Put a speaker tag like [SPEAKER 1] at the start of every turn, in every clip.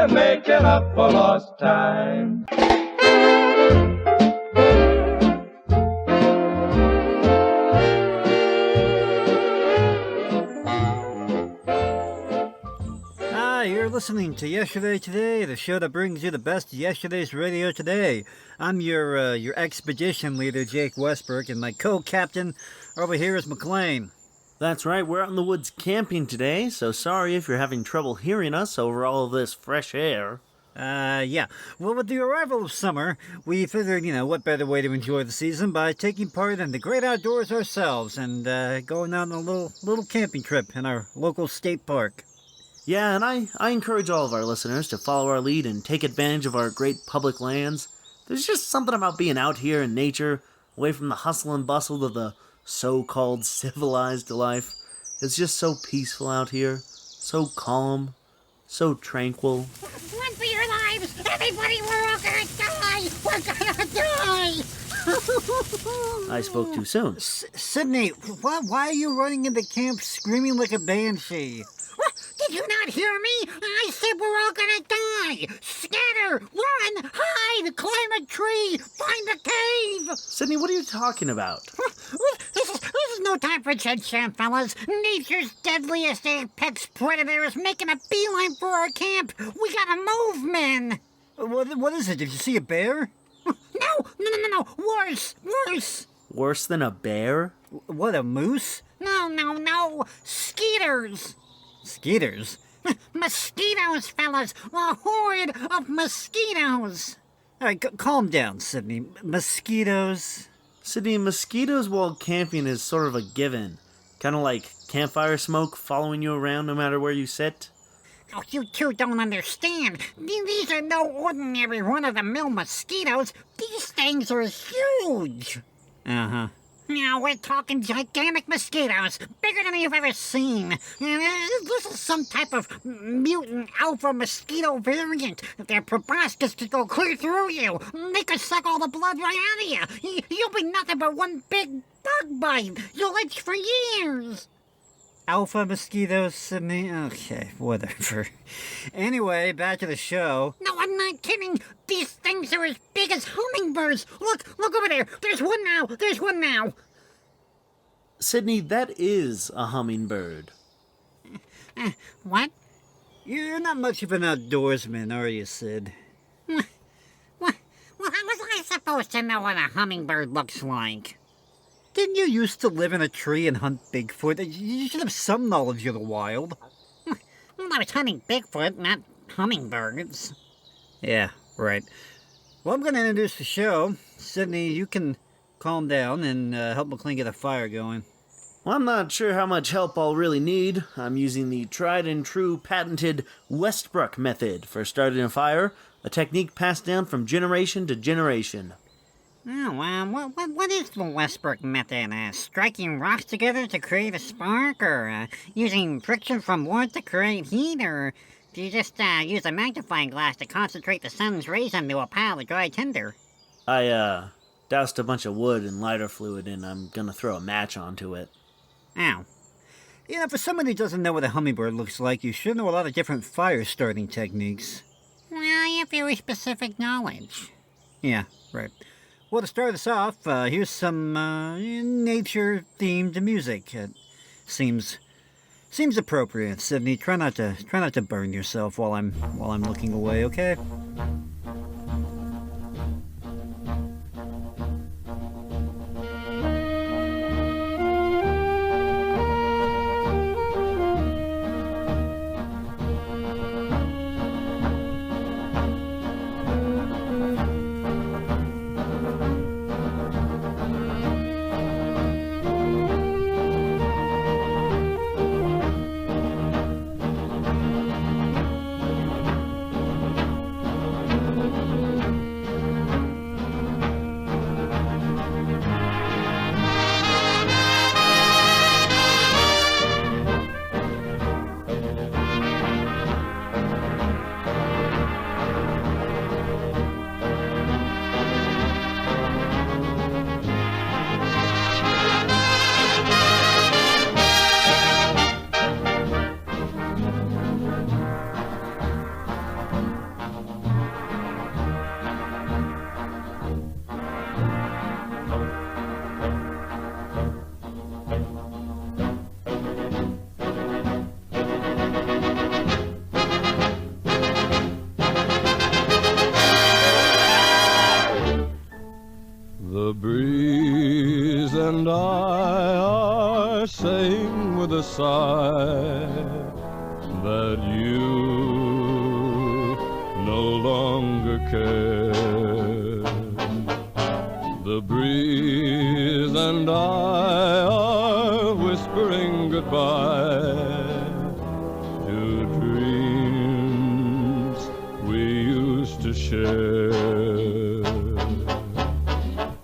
[SPEAKER 1] we're making up for lost time.
[SPEAKER 2] You're listening to Yesterday Today, the show that brings you the best yesterday's radio today. I'm your expedition leader, Jake Westbrook, and my co-captain over here is McLean.
[SPEAKER 3] That's right, we're out in the woods camping today, so sorry if you're having trouble hearing us over all of this fresh air.
[SPEAKER 2] Yeah. Well, with the arrival of summer, we figured, what better way to enjoy the season by taking part in the great outdoors ourselves and going on a little camping trip in our local state park.
[SPEAKER 3] Yeah, and I encourage all of our listeners to follow our lead and take advantage of our great public lands. There's just something about being out here in nature, away from the hustle and bustle of the so-called civilized life. It's just so peaceful out here, so calm, so tranquil.
[SPEAKER 4] Run for your lives! Everybody, we're all gonna die! We're gonna die!
[SPEAKER 3] I spoke too soon.
[SPEAKER 2] Sydney, why are you running into camp screaming like a banshee?
[SPEAKER 4] Did you not hear me? I said we're all gonna die! Scatter! Run! Hide! Climb a tree! Find a cave!
[SPEAKER 3] Sydney, what are you talking about?
[SPEAKER 4] This is no time for chit-chat, fellas. Nature's deadliest apex predator is making a beeline for our camp. We gotta move, men!
[SPEAKER 2] What is it? Did you see a bear?
[SPEAKER 4] No! Worse!
[SPEAKER 3] Worse than a bear?
[SPEAKER 2] What, a moose?
[SPEAKER 4] No! Skeeters!
[SPEAKER 2] Skeeters?
[SPEAKER 4] Mosquitoes, fellas! A horde of mosquitoes!
[SPEAKER 2] All right, calm down, Sydney. Mosquitoes?
[SPEAKER 3] Sydney, mosquitoes while camping is sort of a given. Kind of like campfire smoke following you around no matter where you sit.
[SPEAKER 4] Oh, you two don't understand. These are no ordinary run-of-the-mill mosquitoes. These things are huge.
[SPEAKER 2] Uh-huh.
[SPEAKER 4] Now, we're talking gigantic mosquitoes, bigger than you've ever seen. This is some type of mutant alpha mosquito variant. Their proboscis could go clear through you. They could suck all the blood right out of you. You'll be nothing but one big bug bite. You'll itch for years.
[SPEAKER 2] Alpha mosquitoes, Sydney? Okay, whatever. Anyway, back to the show.
[SPEAKER 4] No, I'm not kidding. These things are as big as hummingbirds. Look over there. There's one now.
[SPEAKER 3] Sydney, that is a hummingbird.
[SPEAKER 4] What?
[SPEAKER 2] You're not much of an outdoorsman, are you, Sid?
[SPEAKER 4] Well, how was I supposed to know what a hummingbird looks like?
[SPEAKER 2] Didn't you used to live in a tree and hunt Bigfoot? You should have some knowledge of the wild.
[SPEAKER 4] Well, I was hunting Bigfoot, not hummingbirds.
[SPEAKER 2] Yeah, right. Well, I'm going to introduce the show. Sydney, you can calm down and help McLean get a fire going.
[SPEAKER 3] Well, I'm not sure how much help I'll really need. I'm using the tried and true patented Westbrook method for starting a fire, a technique passed down from generation to generation.
[SPEAKER 4] Oh, what is the Westbrook method? Striking rocks together to create a spark, or using friction from wood to create heat, or do you just use a magnifying glass to concentrate the sun's rays onto a pile of dry tinder?
[SPEAKER 3] I doused a bunch of wood in lighter fluid and I'm gonna throw a match onto it.
[SPEAKER 4] Oh.
[SPEAKER 2] For someone who doesn't know what a hummingbird looks like, you should know a lot of different fire starting techniques.
[SPEAKER 4] Well, you have very specific knowledge.
[SPEAKER 2] Yeah, right. Well, to start us off, here's some nature-themed music. It seems appropriate. Sydney, try not to burn yourself while I'm looking away, okay?
[SPEAKER 1] and I are saying with a sigh that you no longer care. The breeze and I are whispering goodbye to dreams we used to share.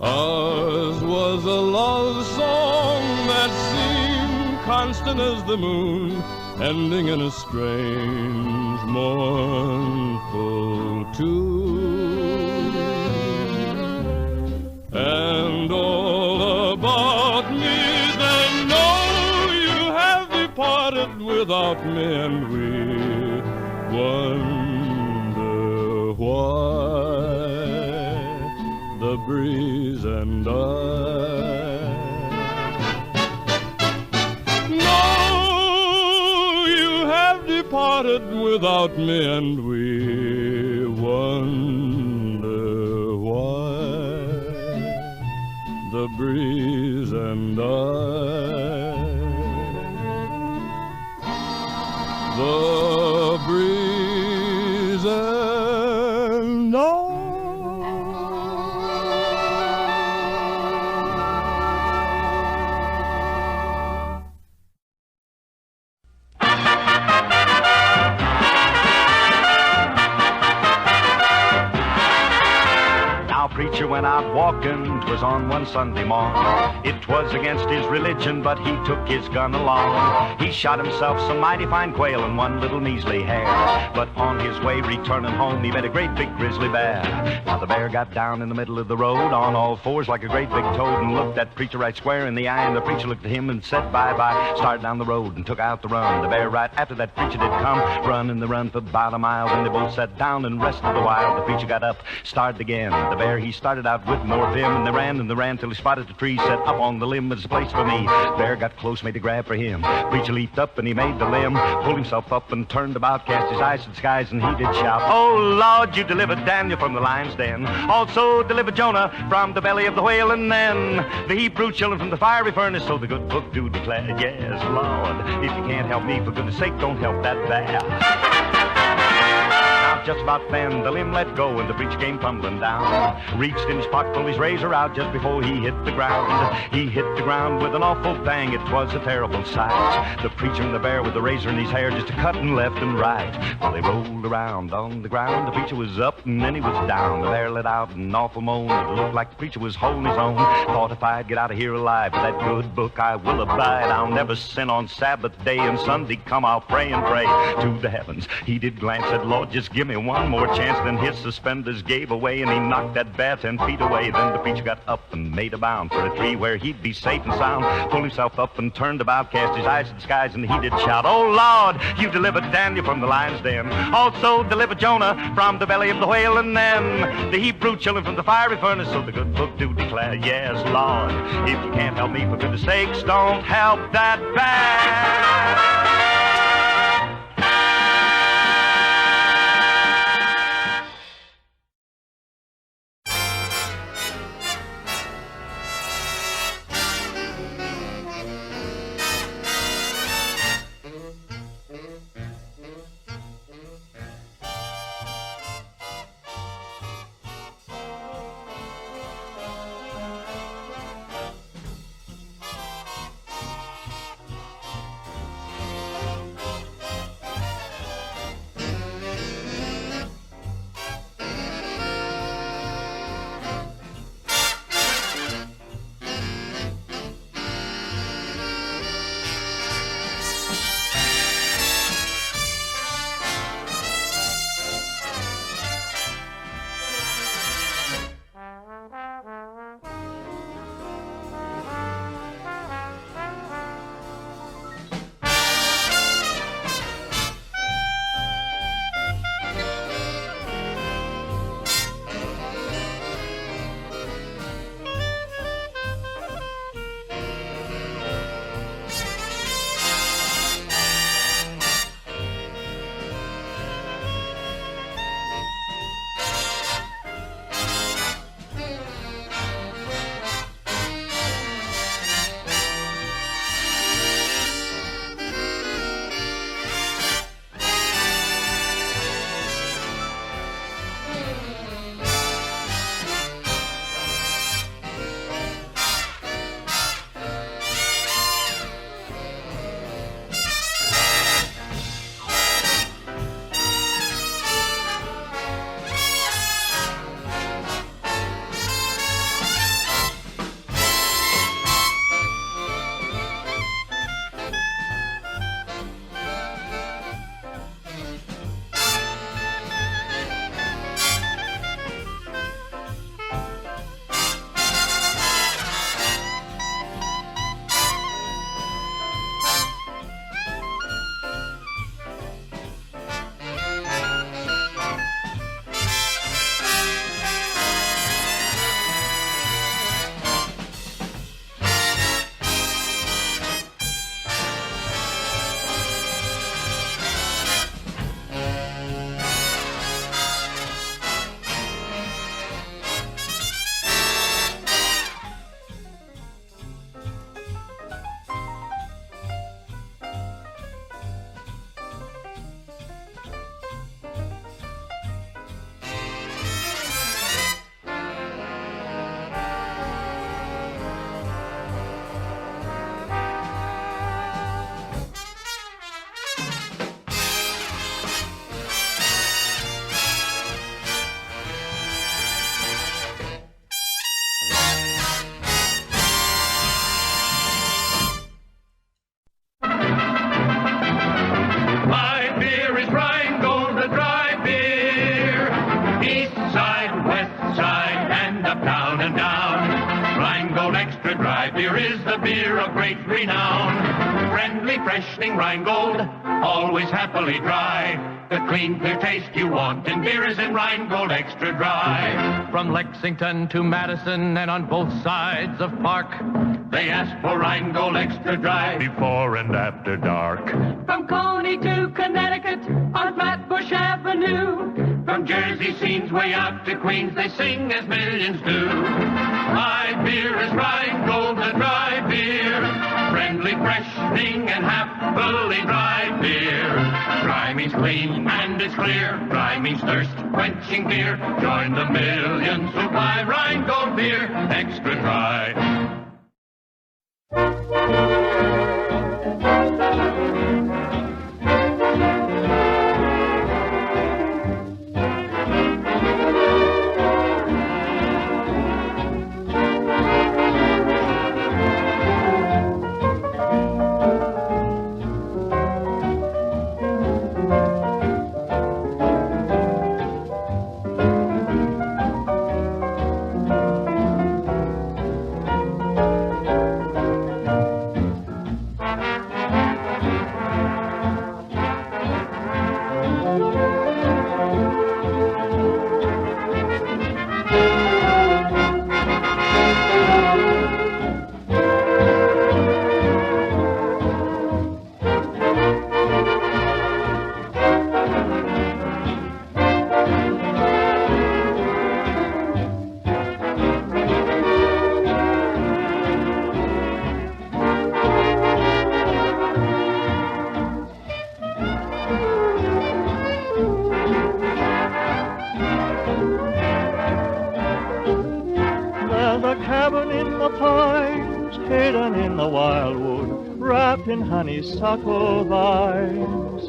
[SPEAKER 1] Ours was a love song that seemed constant as the moon, ending in a strange, mournful tune. And all about me they know you have departed without me, and we wonder why. The breeze and I. No, you have departed without me, and we wonder why. The breeze and I. The breeze and I.
[SPEAKER 5] Preacher went out walking, 'twas on one Sunday morn. It 'twas against his religion, but he took his gun along. He shot himself some mighty fine quail and one little measly hare. But on his way returning home, he met a great big grizzly bear. Now the bear got down in the middle of the road on all fours like a great big toad and looked that preacher right square in the eye, and the preacher looked at him and said bye-bye. Started down the road and took out the run. The bear right after that preacher did come, running the run for about a mile. Then they both sat down and rested a while. The preacher got up, started again. The bear, he started out with more vim, and they ran till he spotted the tree set up on the limb. There's a place for me. Bear got close, made a grab for him. Preacher leaped up and he made the limb, pulled himself up and turned about, cast his eyes to the skies, and he did shout, "Oh Lord, you delivered Daniel from the lion's den, also delivered Jonah from the belly of the whale, and then the Hebrew children from the fiery furnace." So the good book do declare, yes, Lord, if you can't help me, for goodness sake, don't help that bear. Just about then, the limb let go and the preacher came tumbling down. Reached in his pocket, pulled his razor out just before he hit the ground. He hit the ground with an awful bang, it was a terrible sight. The preacher and the bear with the razor in his hair just a-cutting left and right. While they rolled around on the ground, the preacher was up and then he was down. The bear let out an awful moan. It looked like the preacher was holding his own. Thought if I'd get out of here alive, with that good book I will abide. I'll never sin on Sabbath day, and Sunday come I'll pray and pray to the heavens. He did glance, said, "Lord, just give me one more chance." Then his suspenders gave away and he knocked that bear 10 feet away. Then the preacher got up and made a bound for a tree where he'd be safe and sound. Pulled himself up and turned about, cast his eyes to the skies, and he did shout, "Oh Lord, you delivered Daniel from the lion's den, also delivered Jonah from the belly of the whale, and then the Hebrew children from the fiery furnace." So the good book do declare, yes, Lord, if you can't help me, for goodness sakes, don't help that bear.
[SPEAKER 6] Extra Dry beer is the beer of great renown. Friendly, freshening Rheingold, always happily dry. The clean, clear taste you want in beer is in Rheingold Extra Dry.
[SPEAKER 1] From Lexington to Madison and on both sides of Park,
[SPEAKER 6] They ask for Rheingold Extra Dry
[SPEAKER 5] Before and after dark.
[SPEAKER 7] From Coney to Connecticut on Flatbush Avenue.
[SPEAKER 6] From Jersey scenes way out to Queens, they sing as millions do. My beer is Rheingold, the dry beer. Friendly, freshening, and happily dry beer. Dry means clean and it's clear. Dry means thirst-quenching beer. Join the millions who buy Rheingold beer Extra Dry.
[SPEAKER 8] In honeysuckle vines,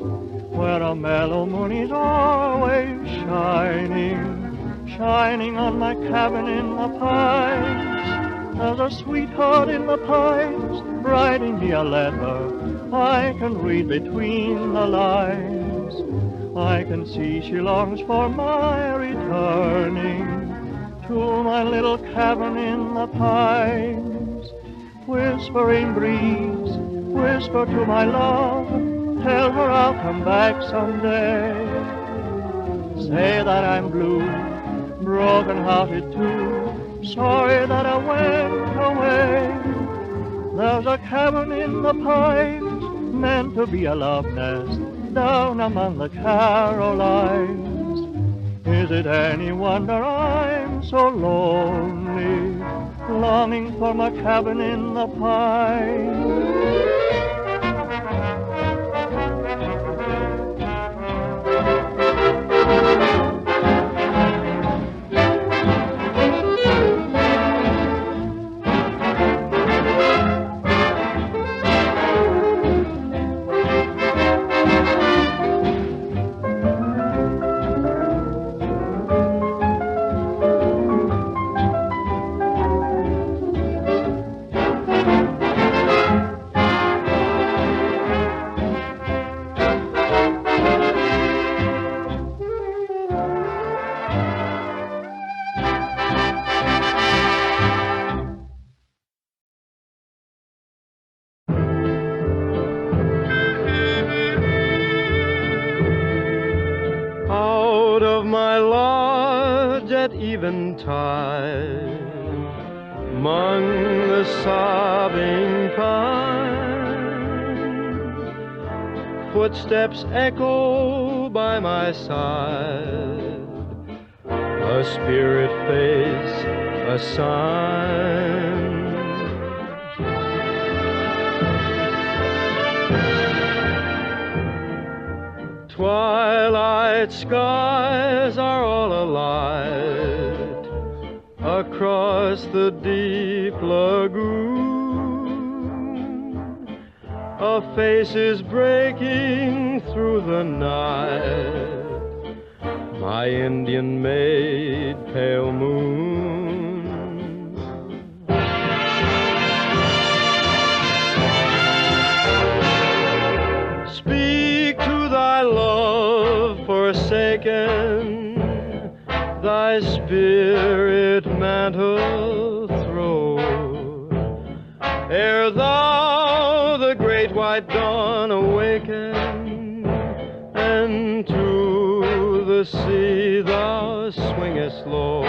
[SPEAKER 8] where a mellow moon is always shining on my cabin in the pines. There's a sweetheart in the pines, writing me a letter I can read between the lines. I can see she longs for my returning to my little cabin in the pines. Whispering breeze, whisper to my love, tell her I'll come back someday. Say that I'm blue, broken-hearted too, sorry that I went away. There's a cabin in the pines, meant to be a love nest, down among the Carolines. Is it any wonder I'm so lonely, longing for my cabin in the pines?
[SPEAKER 1] Eventide, among the sobbing pines, footsteps echo by my side, a spirit face, a sign. Twilight skies are all alight across the deep lagoon. A face is breaking through the night, my Indian maid, pale moon. Speak to thy love forsaken, thy spirit mantle throw, ere thou the great white dawn awaken, and to the sea thou swingest low.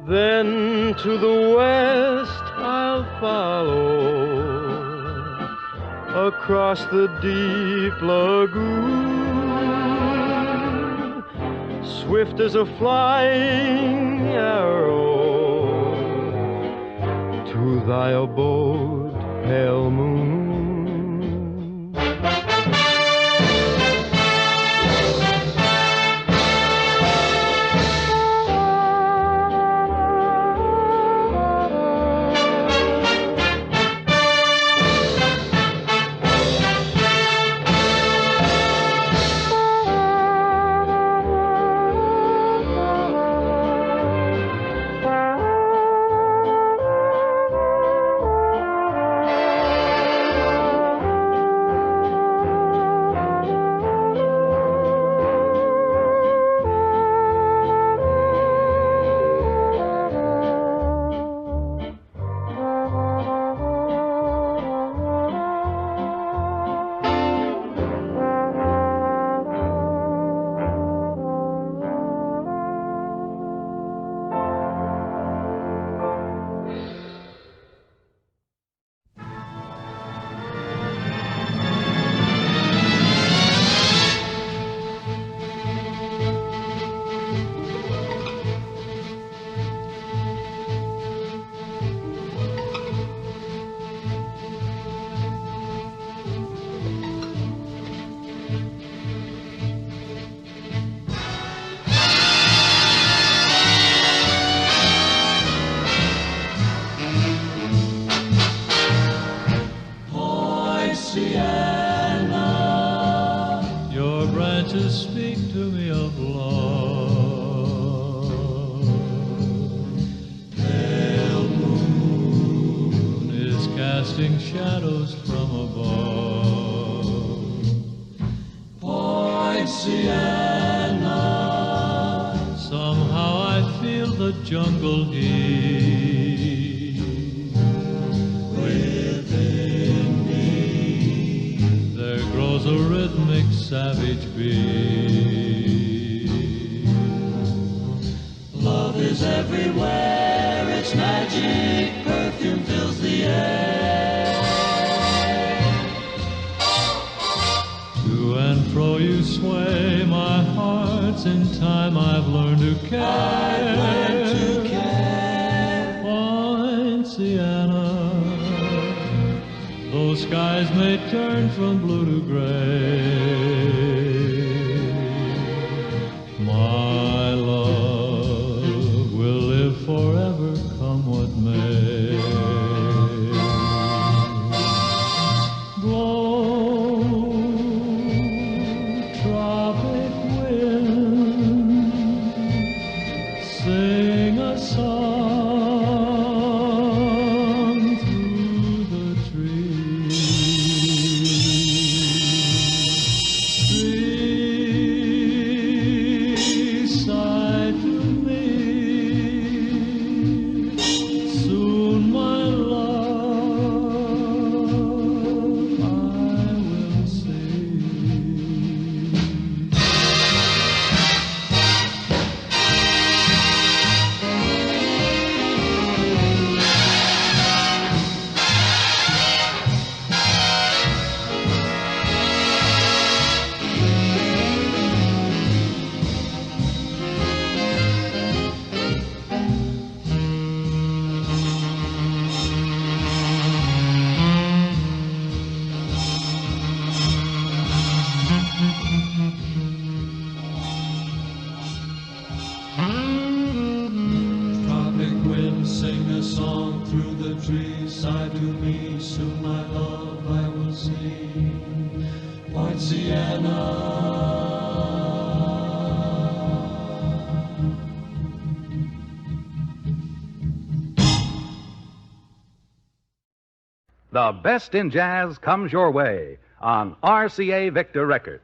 [SPEAKER 1] Then to the west I'll follow, across the deep lagoon, swift as a flying arrow, to thy abode, pale moon.
[SPEAKER 9] Your branches speak to me of love. Pale moon is casting shadows from above. Point Sienna, somehow I feel the jungle heat within me. There grows a rhythmic savage beat. Love is everywhere, its magic perfume fills the air. To and fro you sway, my heart's in time I've learned to care. I've learned to care. Point Sienna, those skies may turn from blue to gray. My love will live forever, come what may. Blow, tropic wind, sing a song through the trees. Trees sigh to me, soon my love I will see. Tropic wind, sing a song through the trees. Sigh to me, soon my love I will see. Point Sienna.
[SPEAKER 10] The best in jazz comes your way on RCA Victor Records.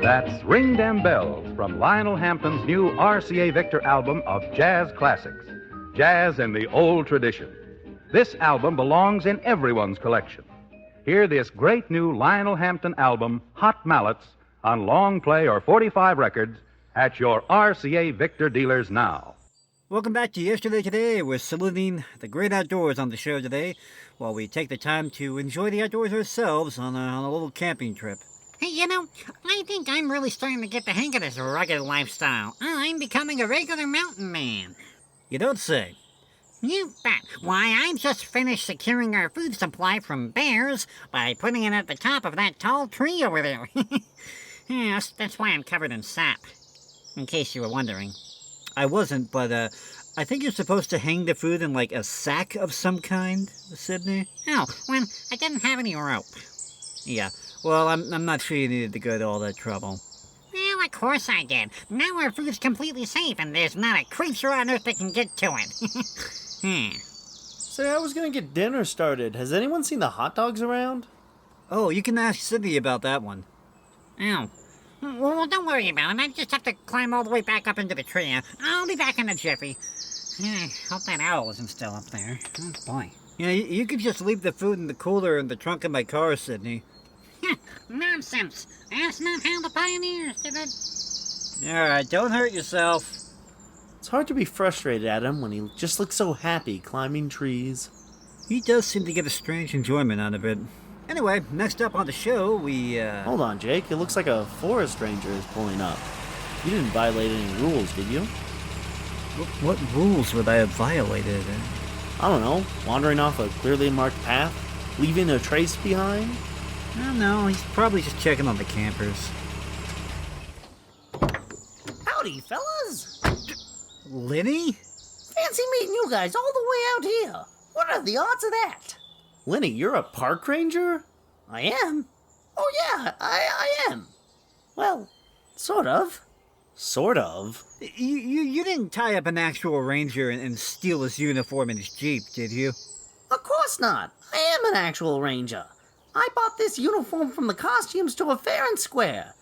[SPEAKER 10] That's Ring Them Bells from Lionel Hampton's new RCA Victor album of jazz classics. Jazz in the old tradition. This album belongs in everyone's collection. Hear this great new Lionel Hampton album, Hot Mallets, on long play or 45 records at your RCA Victor dealers now.
[SPEAKER 2] Welcome back to Yesterday Today. We're saluting the great outdoors on the show today while we take the time to enjoy the outdoors ourselves on a little camping trip.
[SPEAKER 4] Hey, you know, I think I'm really starting to get the hang of this rugged lifestyle. I'm becoming a regular mountain man.
[SPEAKER 2] You don't say.
[SPEAKER 4] You bet. Why, I've just finished securing our food supply from bears by putting it at the top of that tall tree over there. Yeah, that's why I'm covered in sap, in case you were wondering.
[SPEAKER 2] I wasn't, but I think you're supposed to hang the food in like a sack of some kind, Sydney.
[SPEAKER 4] Oh, well, I didn't have any rope.
[SPEAKER 2] Yeah, well, I'm not sure you needed to go to all that trouble.
[SPEAKER 4] Well, of course I did. Now our food's completely safe, and there's not a creature on earth that can get to it.
[SPEAKER 3] Say, I was gonna get dinner started. Has anyone seen the hot dogs around?
[SPEAKER 2] Oh, you can ask Sydney about that one.
[SPEAKER 4] Oh. Well, don't worry about it. I just have to climb all the way back up into the tree. I'll be back in a jiffy. Hope that owl isn't still up there. Oh, boy.
[SPEAKER 2] Yeah, you could just leave the food in the cooler in the trunk of my car, Sydney.
[SPEAKER 4] Nonsense. That's not how the pioneers did it.
[SPEAKER 2] Alright, don't hurt yourself.
[SPEAKER 3] It's hard to be frustrated at him when he just looks so happy climbing trees.
[SPEAKER 2] He does seem to get a strange enjoyment out of it. Anyway, next up on the show, we,
[SPEAKER 3] Hold on, Jake. It looks like a forest ranger is pulling up. You didn't violate any rules, did you?
[SPEAKER 2] What rules would I have violated?
[SPEAKER 3] I don't know. Wandering off a clearly marked path? Leaving a trace behind?
[SPEAKER 2] I don't know. He's probably just checking on the campers.
[SPEAKER 11] Howdy, fellas.
[SPEAKER 2] Lenny?
[SPEAKER 11] Fancy meeting you guys all the way out here. What are the odds of that?
[SPEAKER 3] Lenny, you're a park ranger?
[SPEAKER 11] I am. Oh, yeah, I am. Well, sort of.
[SPEAKER 3] Sort of?
[SPEAKER 2] You didn't tie up an actual ranger and steal his uniform and his Jeep, did you?
[SPEAKER 11] Of course not. I am an actual ranger. I bought this uniform from the costume store fair and square.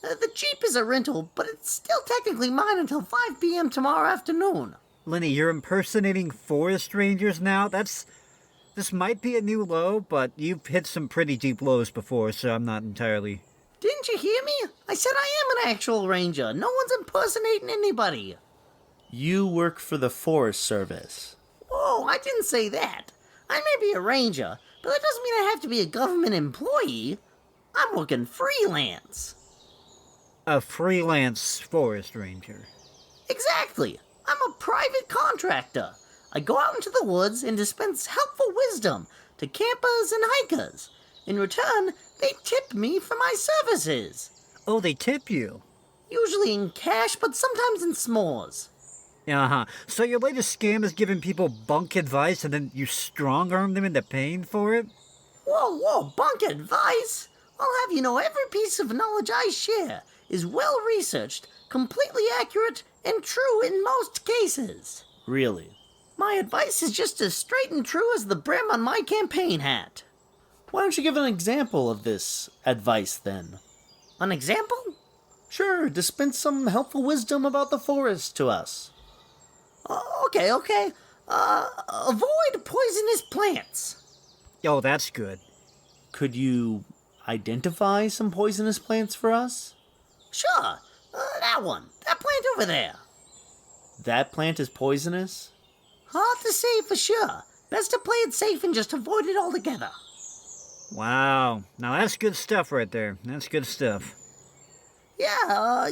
[SPEAKER 11] The Jeep is a rental, but it's still technically mine until 5 p.m. tomorrow afternoon.
[SPEAKER 2] Lenny, you're impersonating forest rangers now? This might be a new low, but you've hit some pretty deep lows before, so I'm not entirely...
[SPEAKER 11] Didn't you hear me? I said I am an actual ranger. No one's impersonating anybody.
[SPEAKER 3] You work for the Forest Service.
[SPEAKER 11] Whoa, I didn't say that. I may be a ranger, but that doesn't mean I have to be a government employee. I'm working freelance.
[SPEAKER 2] A freelance forest ranger.
[SPEAKER 11] Exactly. I'm a private contractor. I go out into the woods and dispense helpful wisdom to campers and hikers. In return, they tip me for my services.
[SPEAKER 2] Oh, they tip you?
[SPEAKER 11] Usually in cash, but sometimes in s'mores.
[SPEAKER 2] Uh-huh. So your latest scam is giving people bunk advice and then you strong-arm them into paying for it?
[SPEAKER 11] Whoa, bunk advice? I'll have you know every piece of knowledge I share is well-researched, completely accurate, and true in most cases.
[SPEAKER 3] Really?
[SPEAKER 11] My advice is just as straight and true as the brim on my campaign hat.
[SPEAKER 3] Why don't you give an example of this advice, then?
[SPEAKER 11] An example?
[SPEAKER 3] Sure, dispense some helpful wisdom about the forest to us.
[SPEAKER 11] Okay. Avoid poisonous plants.
[SPEAKER 2] Oh, that's good.
[SPEAKER 3] Could you identify some poisonous plants for us?
[SPEAKER 11] Sure. That one. That plant over there.
[SPEAKER 3] That plant is poisonous?
[SPEAKER 11] Hard to say for sure. Best to play it safe and just avoid it altogether.
[SPEAKER 2] Wow. Now that's good stuff right there. That's good stuff.
[SPEAKER 11] Yeah,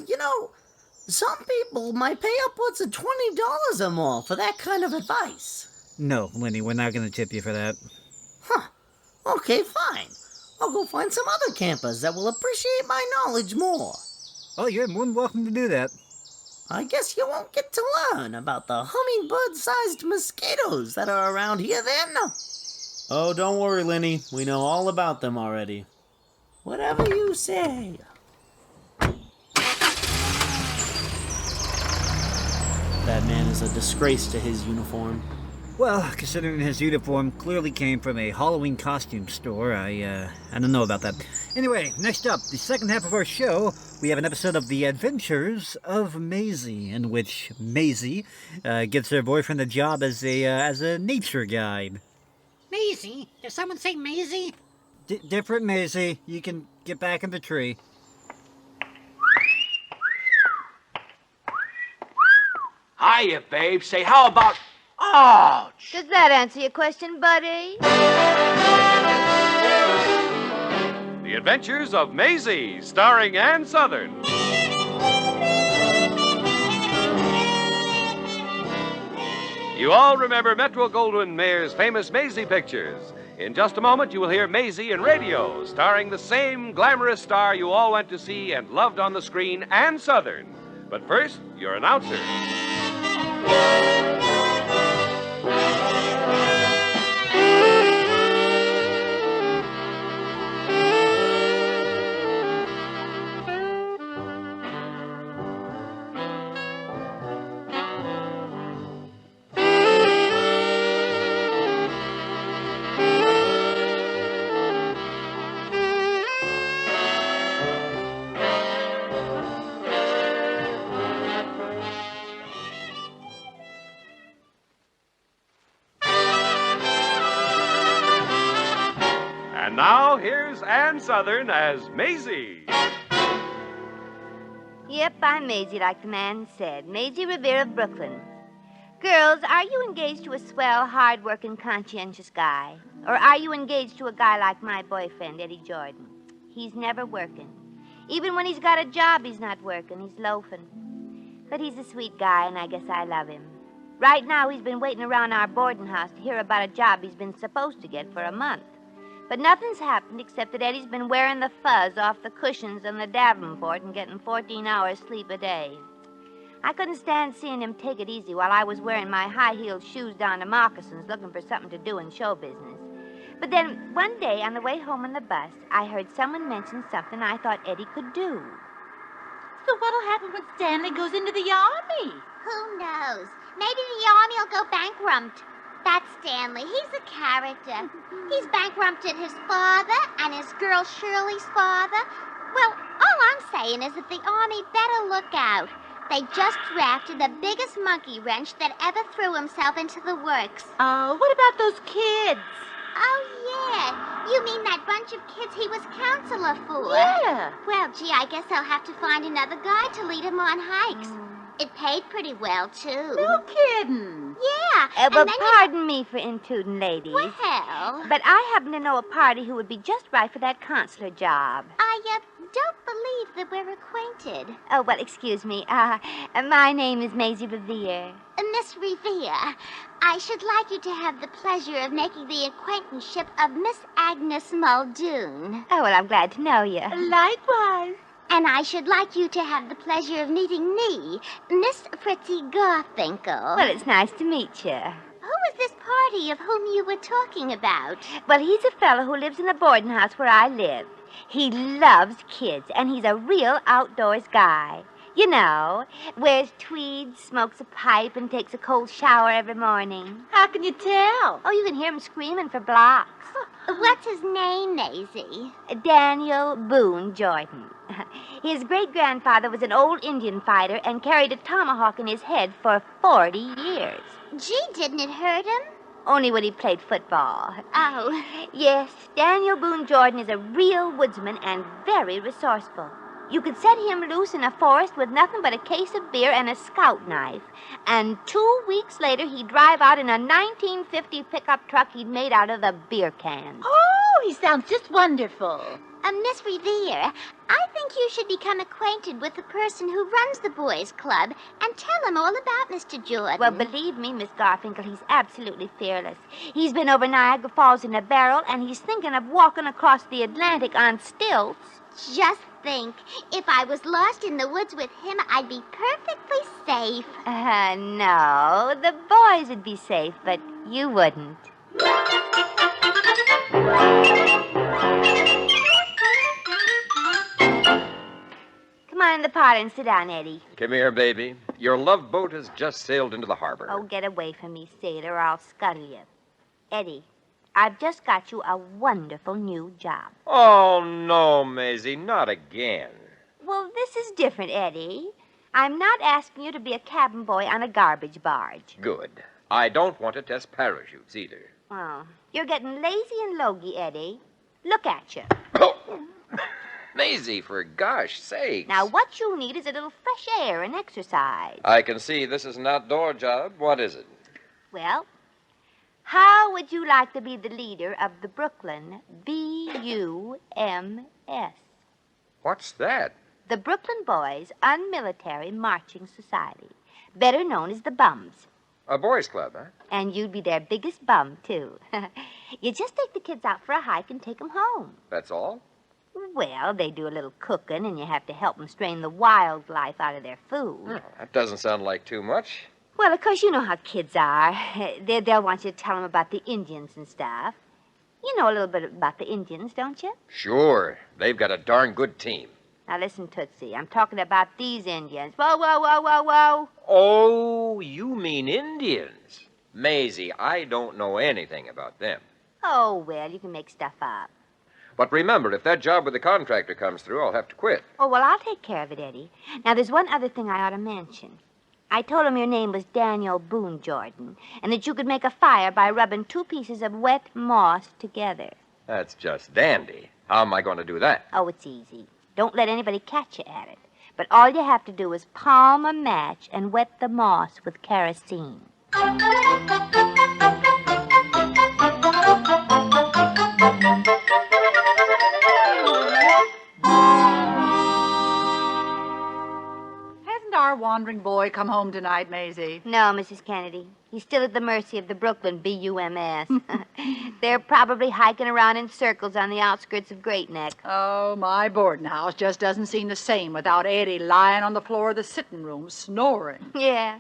[SPEAKER 11] some people might pay upwards of $20 or more for that kind of advice.
[SPEAKER 2] No, Lenny, we're not going to tip you for that.
[SPEAKER 11] Huh. Okay, fine. I'll go find some other campers that will appreciate my knowledge more.
[SPEAKER 2] Oh, you're more than welcome to do that.
[SPEAKER 11] I guess you won't get to learn about the hummingbird-sized mosquitoes that are around here then.
[SPEAKER 3] Oh, don't worry, Lenny. We know all about them already.
[SPEAKER 11] Whatever you say.
[SPEAKER 3] is a disgrace to his uniform.
[SPEAKER 2] Well, considering his uniform clearly came from a Halloween costume store, I don't know about that. Anyway, next up, the second half of our show, we have an episode of The Adventures of Maisie, in which Maisie gets her boyfriend a job as a nature guide.
[SPEAKER 4] Maisie? Did someone say Maisie?
[SPEAKER 2] Different Maisie. You can get back in the tree.
[SPEAKER 12] Hiya, babe. Say, how about... Ouch!
[SPEAKER 13] Does that answer your question, buddy?
[SPEAKER 1] The Adventures of Maisie, starring Ann Southern. You all remember Metro-Goldwyn-Mayer's famous Maisie pictures. In just a moment, you will hear Maisie in radio, starring the same glamorous star you all went to see and loved on the screen, Ann Southern. But first, your announcer. And now, here's Ann Southern as Maisie.
[SPEAKER 13] Yep, I'm Maisie, like the man said. Maisie Revere of Brooklyn. Girls, are you engaged to a swell, hard-working, conscientious guy? Or are you engaged to a guy like my boyfriend, Eddie Jordan? He's never working. Even when he's got a job, he's not working. He's loafing. But he's a sweet guy, and I guess I love him. Right now, he's been waiting around our boarding house to hear about a job he's been supposed to get for a month. But nothing's happened except that Eddie's been wearing the fuzz off the cushions on the Davenport and getting 14 hours sleep a day. I couldn't stand seeing him take it easy while I was wearing my high-heeled shoes down to moccasins looking for something to do in show business. But then one day on the way home on the bus, I heard someone mention something I thought Eddie could do.
[SPEAKER 14] So what'll happen when Stanley goes into the army?
[SPEAKER 15] Who knows? Maybe the army will go bankrupt. That's Stanley. He's a character. He's bankrupted his father and his girl Shirley's father. Well, all I'm saying is that the army better look out. They just drafted the biggest monkey wrench that ever threw himself into the works.
[SPEAKER 14] Oh, what about those kids?
[SPEAKER 15] Oh, yeah. You mean that bunch of kids he was counselor for?
[SPEAKER 14] Yeah.
[SPEAKER 15] Well, gee, I guess I'll have to find another guy to lead him on hikes. It paid pretty well, too.
[SPEAKER 14] No kidding.
[SPEAKER 15] Yeah.
[SPEAKER 13] But pardon me for intruding, ladies.
[SPEAKER 15] Well.
[SPEAKER 13] But I happen to know a party who would be just right for that consular job.
[SPEAKER 15] I don't believe that we're acquainted.
[SPEAKER 13] Oh, well, excuse me. My name is Maisie Revere.
[SPEAKER 15] Miss Revere, I should like you to have the pleasure of making the acquaintanceship of Miss Agnes Muldoon.
[SPEAKER 13] Oh, well, I'm glad to know you.
[SPEAKER 14] Likewise.
[SPEAKER 15] And I should like you to have the pleasure of meeting me, Miss Fritzy Garfinkel.
[SPEAKER 13] Well, it's nice to meet you.
[SPEAKER 15] Who is this party of whom you were talking about?
[SPEAKER 13] Well, he's a fellow who lives in the boarding house where I live. He loves kids, and he's a real outdoors guy. You know, wears tweeds, smokes a pipe, and takes a cold shower every morning.
[SPEAKER 14] How can you tell?
[SPEAKER 13] Oh, you can hear him screaming for blocks.
[SPEAKER 15] What's his name, Maisie?
[SPEAKER 13] Daniel Boone Jordan. His great-grandfather was an old Indian fighter and carried a tomahawk in his head for 40 years.
[SPEAKER 15] Gee, didn't it hurt him?
[SPEAKER 13] Only when he played football.
[SPEAKER 15] Oh.
[SPEAKER 13] Yes, Daniel Boone Jordan is a real woodsman and very resourceful. You could set him loose in a forest with nothing but a case of beer and a scout knife. And 2 weeks later, he'd drive out in a 1950 pickup truck he'd made out of the beer cans.
[SPEAKER 14] Oh, he sounds just wonderful.
[SPEAKER 15] Miss Revere, I think you should become acquainted with the person who runs the boys' club and tell him all about Mr. Jordan.
[SPEAKER 13] Well, believe me, Miss Garfinkel, he's absolutely fearless. He's been over Niagara Falls in a barrel, and he's thinking of walking across the Atlantic on stilts.
[SPEAKER 15] Just think, if I was lost in the woods with him, I'd be perfectly safe.
[SPEAKER 13] No, the boys would be safe, but you wouldn't. Come on, the parlor and sit down, Eddie.
[SPEAKER 1] Come here, baby. Your love boat has just sailed into the harbor.
[SPEAKER 13] Oh, get away from me, sailor, or I'll scuttle you. Eddie, I've just got you a wonderful new job.
[SPEAKER 1] Oh, no, Maisie, not again.
[SPEAKER 13] Well, this is different, Eddie. I'm not asking you to be a cabin boy on a garbage barge.
[SPEAKER 1] Good. I don't want to test parachutes either.
[SPEAKER 13] Oh, you're getting lazy and logy, Eddie. Look at you.
[SPEAKER 1] Maisie, for gosh sake.
[SPEAKER 13] Now, what you need is a little fresh air and exercise.
[SPEAKER 1] I can see this is an outdoor job. What is it?
[SPEAKER 13] Well, how would you like to be the leader of the Brooklyn BUMS?
[SPEAKER 1] What's that?
[SPEAKER 13] The Brooklyn Boys Unmilitary Marching Society, better known as the Bums.
[SPEAKER 1] A boys' club, huh?
[SPEAKER 13] And you'd be their biggest bum, too. You just take the kids out for a hike and take them home.
[SPEAKER 1] That's all?
[SPEAKER 13] Well, they do a little cooking, and you have to help them strain the wildlife out of their food.
[SPEAKER 1] Oh, that doesn't sound like too much.
[SPEAKER 13] Well, of course, you know how kids are. They'll want you to tell them about the Indians and stuff. You know a little bit about the Indians, don't you?
[SPEAKER 1] Sure. They've got a darn good team.
[SPEAKER 13] Now, listen, Tootsie. I'm talking about these Indians. Whoa, whoa, whoa, whoa, whoa.
[SPEAKER 1] Oh, you mean Indians. Maisie, I don't know anything about them.
[SPEAKER 13] Oh, well, you can make stuff up.
[SPEAKER 1] But remember, if that job with the contractor comes through, I'll have to quit.
[SPEAKER 13] Oh, well, I'll take care of it, Eddie. Now, there's one other thing I ought to mention. I told him your name was Daniel Boone Jordan, and that you could make a fire by rubbing 2 pieces of wet moss together.
[SPEAKER 1] That's just dandy. How am I going to do that?
[SPEAKER 13] Oh, it's easy. Don't let anybody catch you at it. But all you have to do is palm a match and wet the moss with kerosene.
[SPEAKER 16] Hasn't our wandering boy come home tonight, Maisie?
[SPEAKER 13] No, Mrs. Kennedy. He's still at the mercy of the Brooklyn BUMS. They're probably hiking around in circles on the outskirts of Great Neck.
[SPEAKER 16] Oh, my boarding house just doesn't seem the same without Eddie lying on the floor of the sitting room, snoring.
[SPEAKER 13] Yeah,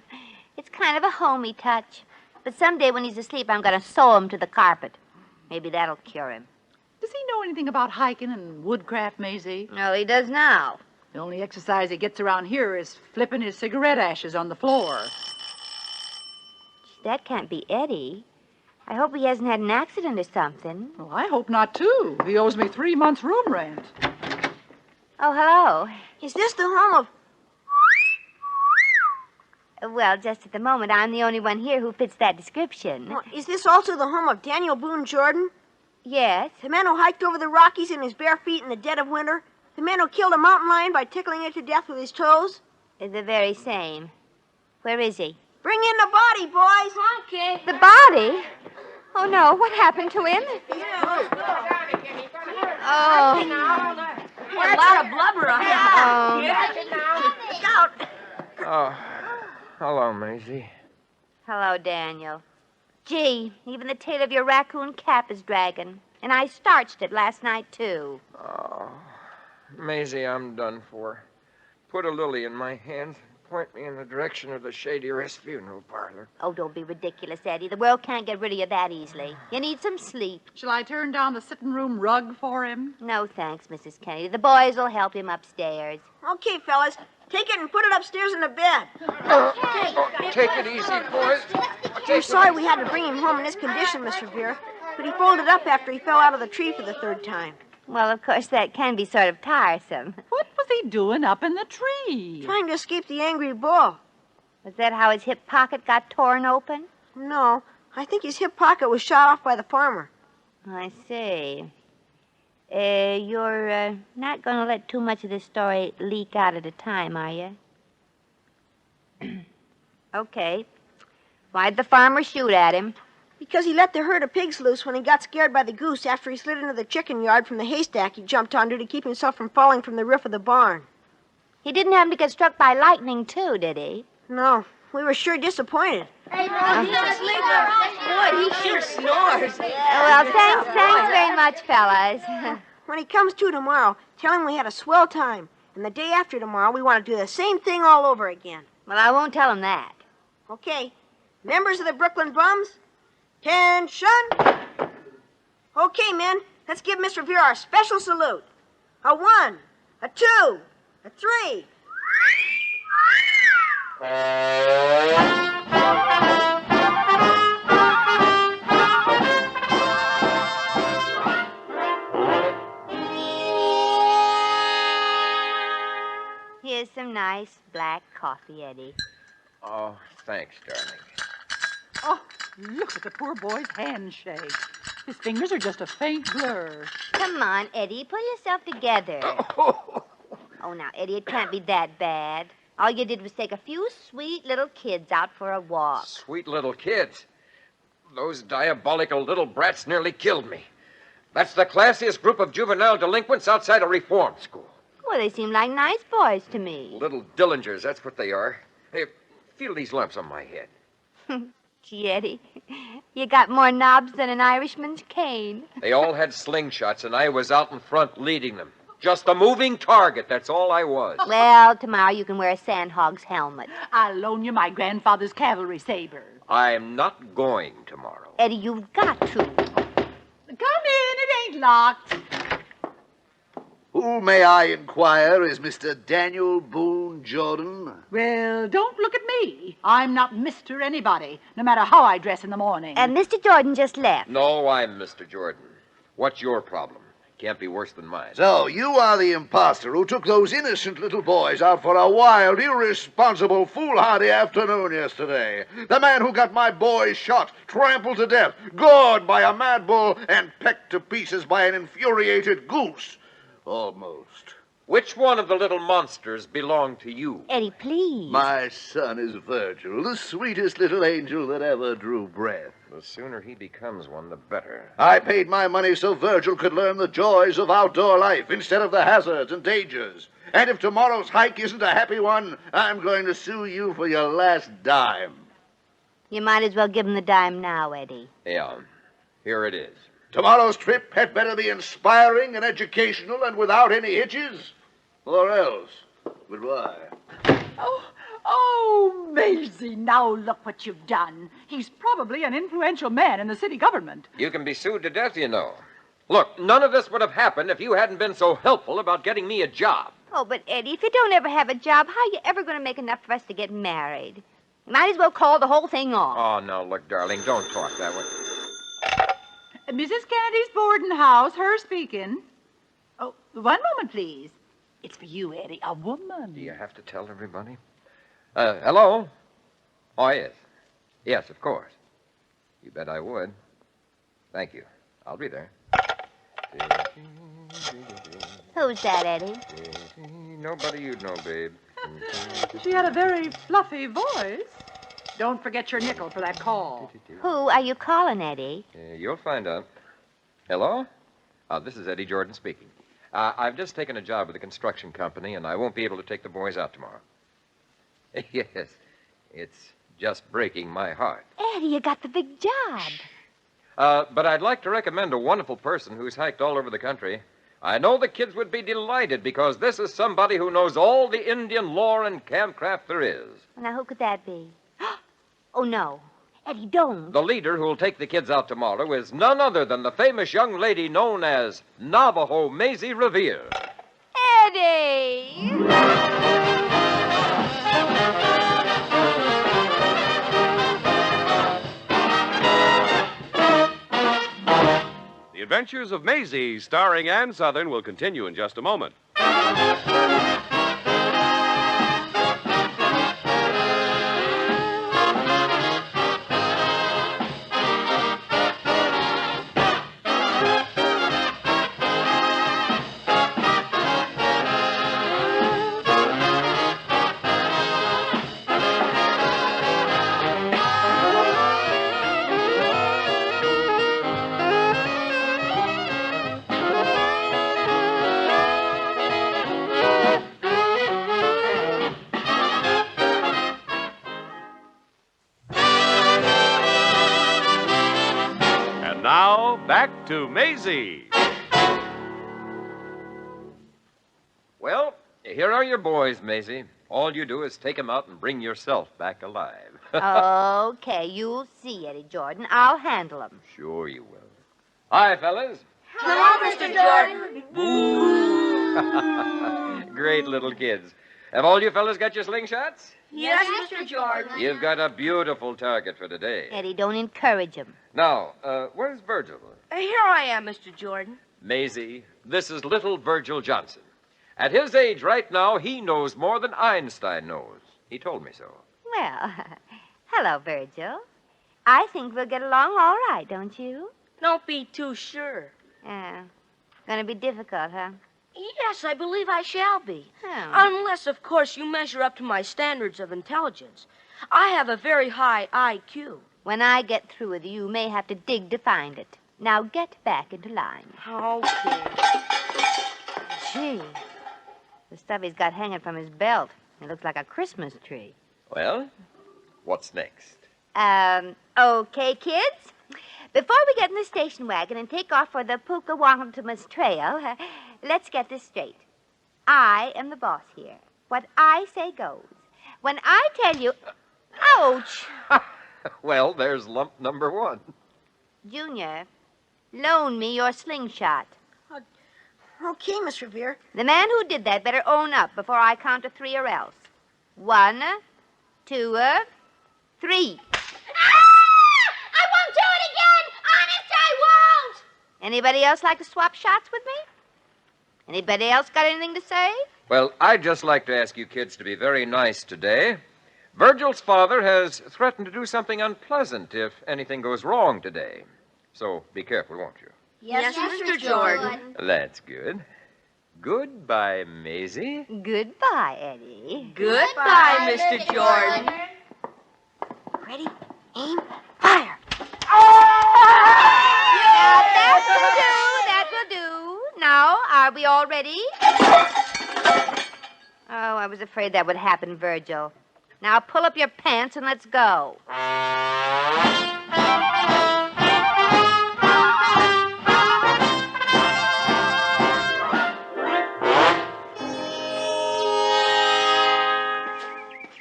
[SPEAKER 13] it's kind of a homey touch. But someday when he's asleep, I'm going to sew him to the carpet. Maybe that'll cure him.
[SPEAKER 16] Does he know anything about hiking and woodcraft, Maisie?
[SPEAKER 13] No, he does now.
[SPEAKER 16] The only exercise he gets around here is flipping his cigarette ashes on the floor.
[SPEAKER 13] That can't be Eddie. I hope he hasn't had an accident or something.
[SPEAKER 16] Well, I hope not, too. He owes me 3 months' room rent.
[SPEAKER 13] Oh, hello.
[SPEAKER 17] Is this the home of...
[SPEAKER 13] Well, just at the moment, I'm the only one here who fits that description.
[SPEAKER 17] Well, is this also the home of Daniel Boone Jordan?
[SPEAKER 13] Yes.
[SPEAKER 17] The man who hiked over the Rockies in his bare feet in the dead of winter? The man who killed a mountain lion by tickling it to death with his toes?
[SPEAKER 13] The very same. Where is he?
[SPEAKER 17] Bring in the body, boys.
[SPEAKER 13] Okay. The body? Oh, no. What happened to him? Oh.
[SPEAKER 17] A lot of blubber on
[SPEAKER 13] him.
[SPEAKER 17] Look out.
[SPEAKER 1] Oh, hello, Maisie.
[SPEAKER 13] Hello, Daniel. Gee, even the tail of your raccoon cap is dragging. And I starched it last night, too.
[SPEAKER 1] Oh, Maisie, I'm done for. Put a lily in my hand. Point me in the direction of the Shady Rest funeral parlor.
[SPEAKER 13] Oh, don't be ridiculous, Eddie. The world can't get rid of you that easily. You need some sleep.
[SPEAKER 16] Shall I turn down the sitting room rug for him?
[SPEAKER 13] No, thanks, Mrs. Kennedy. The boys will help him upstairs.
[SPEAKER 17] Okay, fellas. Take it and put it upstairs in the bed.
[SPEAKER 1] Take it easy, boys.
[SPEAKER 17] We're sorry we had to bring him home in this condition, Miss Revere, but he folded up after he fell out of the tree for the 3rd time.
[SPEAKER 13] Well, of course, that can be sort of tiresome.
[SPEAKER 16] What was he doing up in the tree?
[SPEAKER 17] Trying to escape the angry bull.
[SPEAKER 13] Was that how his hip pocket got torn open?
[SPEAKER 17] No, I think his hip pocket was shot off by the farmer.
[SPEAKER 13] I see. You're not going to let too much of this story leak out at a time, are you? Okay. Why'd the farmer shoot at him?
[SPEAKER 17] Because he let the herd of pigs loose when he got scared by the goose after he slid into the chicken yard from the haystack he jumped onto to keep himself from falling from the roof of the barn.
[SPEAKER 13] He didn't happen to get struck by lightning, too, did he?
[SPEAKER 17] No. We were sure disappointed.
[SPEAKER 15] Hey, he's asleep.
[SPEAKER 17] Boy, he sure snores.
[SPEAKER 13] Well, thanks very much, fellas.
[SPEAKER 17] When he comes to tomorrow, tell him we had a swell time. And the day after tomorrow, we want to do the same thing all over again.
[SPEAKER 13] Well, I won't tell him that.
[SPEAKER 17] Okay. Members of the Brooklyn Bums, attention! Okay, men, let's give Miss Revere our special salute. A 1, a 2, a 3.
[SPEAKER 13] Here's some nice black coffee, Eddie.
[SPEAKER 12] Oh, thanks, darling.
[SPEAKER 16] Oh, look at the poor boy's handshake. His fingers are just a faint blur.
[SPEAKER 13] Come on, Eddie, pull yourself together. Oh, now, Eddie, it can't be that bad. All you did was take a few sweet little kids out for a walk.
[SPEAKER 12] Sweet little kids. Those diabolical little brats nearly killed me. That's the classiest group of juvenile delinquents outside a reform school.
[SPEAKER 13] Well, they seem like nice boys to me.
[SPEAKER 12] Little Dillingers, that's what they are. Hey, feel these lumps on my head.
[SPEAKER 13] Gee, Eddie, you got more knobs than an Irishman's cane.
[SPEAKER 12] They all had slingshots, and I was out in front leading them. Just a moving target, that's all I was.
[SPEAKER 13] Well, tomorrow you can wear a sandhog's helmet.
[SPEAKER 16] I'll loan you my grandfather's cavalry saber.
[SPEAKER 12] I'm not going tomorrow.
[SPEAKER 13] Eddie, you've got to.
[SPEAKER 16] Come in, it ain't locked.
[SPEAKER 18] Who, may I inquire, is Mr. Daniel Boone Jordan?
[SPEAKER 16] Well, don't look at me. I'm not Mr. Anybody, no matter how I dress in the morning.
[SPEAKER 13] And Mr. Jordan just left.
[SPEAKER 12] No, I'm Mr. Jordan. What's your problem? Can't be worse than mine.
[SPEAKER 18] So, you are the imposter who took those innocent little boys out for a wild, irresponsible, foolhardy afternoon yesterday. The man who got my boys shot, trampled to death, gored by a mad bull, and pecked to pieces by an infuriated goose. Almost.
[SPEAKER 12] Which one of the little monsters belonged to you?
[SPEAKER 13] Eddie, please.
[SPEAKER 18] My son is Virgil, the sweetest little angel that ever drew breath.
[SPEAKER 12] The sooner he becomes one, the better.
[SPEAKER 18] I paid my money so Virgil could learn the joys of outdoor life instead of the hazards and dangers. And if tomorrow's hike isn't a happy one, I'm going to sue you for your last dime.
[SPEAKER 13] You might as well give him the dime now, Eddie.
[SPEAKER 12] Yeah, here it is.
[SPEAKER 18] Tomorrow's trip had better be inspiring and educational and without any hitches, or else. Goodbye.
[SPEAKER 16] Oh, Maisie, now look what you've done. He's probably an influential man in the city government.
[SPEAKER 12] You can be sued to death, you know. Look, none of this would have happened if you hadn't been so helpful about getting me a job.
[SPEAKER 13] Oh, but Eddie, if you don't ever have a job, how are you ever going to make enough for us to get married? You might as well call the whole thing off.
[SPEAKER 12] Oh, no, look, darling, don't talk that way.
[SPEAKER 16] Mrs. Kennedy's boarding house, her speaking. Oh, one moment, please. It's for you, Eddie, a woman.
[SPEAKER 12] Do you have to tell everybody? Hello? Oh, yes. Yes, of course. You bet I would. Thank you. I'll be there.
[SPEAKER 13] Who's that, Eddie?
[SPEAKER 12] Nobody you'd know, babe.
[SPEAKER 16] She had a very fluffy voice. Don't forget your nickel for that call.
[SPEAKER 13] Who are you calling, Eddie?
[SPEAKER 12] You'll find out. Hello? This is Eddie Jordan speaking. I've just taken a job with a construction company, and I won't be able to take the boys out tomorrow. Yes, it's just breaking my heart.
[SPEAKER 13] Eddie, you got the big job.
[SPEAKER 12] But I'd like to recommend a wonderful person who's hiked all over the country. I know the kids would be delighted because this is somebody who knows all the Indian lore and campcraft there is.
[SPEAKER 13] Now, who could that be? Oh, no. Eddie, don't.
[SPEAKER 12] The leader who'll take the kids out tomorrow is none other than the famous young lady known as Navajo Maisie Revere.
[SPEAKER 13] Eddie!
[SPEAKER 1] The Adventures of Maisie, starring Ann Southern, will continue in just a moment. Now, back to Maisie.
[SPEAKER 12] Well, here are your boys, Maisie. All you do is take them out and bring yourself back alive.
[SPEAKER 13] Okay, you'll see, Eddie Jordan. I'll handle them.
[SPEAKER 12] Sure you will. Hi, fellas.
[SPEAKER 15] Hello, Mr. Jordan.
[SPEAKER 12] Great little kids. Have all you fellas got your slingshots?
[SPEAKER 19] Yes, Mr. Jordan.
[SPEAKER 12] You've got a beautiful target for today.
[SPEAKER 13] Eddie, don't encourage him.
[SPEAKER 12] Now, where's Virgil?
[SPEAKER 19] Here I am, Mr. Jordan.
[SPEAKER 12] Maisie, this is little Virgil Johnson. At his age right now, he knows more than Einstein knows. He told me so.
[SPEAKER 13] Well, hello, Virgil. I think we'll get along all right, don't you?
[SPEAKER 19] Don't be too sure.
[SPEAKER 13] Gonna be difficult, huh?
[SPEAKER 19] Yes, I believe I shall be.
[SPEAKER 13] Oh.
[SPEAKER 19] Unless, of course, you measure up to my standards of intelligence. I have a very high IQ.
[SPEAKER 13] When I get through with you, you may have to dig to find it. Now get back into line.
[SPEAKER 19] Okay.
[SPEAKER 13] Gee, the stuff he's got hanging from his belt. It looks like a Christmas tree.
[SPEAKER 12] Well, what's next?
[SPEAKER 13] Okay, kids. Before we get in the station wagon and take off for the Pocahontas Trail, let's get this straight. I am the boss here. What I say goes. When I tell you... Ouch!
[SPEAKER 12] Well, there's lump number one.
[SPEAKER 13] Junior, loan me your slingshot.
[SPEAKER 17] Okay, Miss Revere.
[SPEAKER 13] The man who did that better own up before I count to 3 or else. 1, 2, 3.
[SPEAKER 15] I won't do it again! Honest, I won't!
[SPEAKER 13] Anybody else like to swap shots with me? Anybody else got anything to say?
[SPEAKER 12] Well, I'd just like to ask you kids to be very nice today. Virgil's father has threatened to do something unpleasant if anything goes wrong today. So be careful, won't you?
[SPEAKER 19] Yes, Mr. Jordan.
[SPEAKER 12] That's good. Goodbye, Maisie.
[SPEAKER 13] Goodbye, Eddie.
[SPEAKER 19] Goodbye, Mr. Jordan.
[SPEAKER 17] Ready, aim, fire.
[SPEAKER 13] Now, that will do. Now, are we all ready? Oh, I was afraid that would happen, Virgil. Now, pull up your pants and let's go.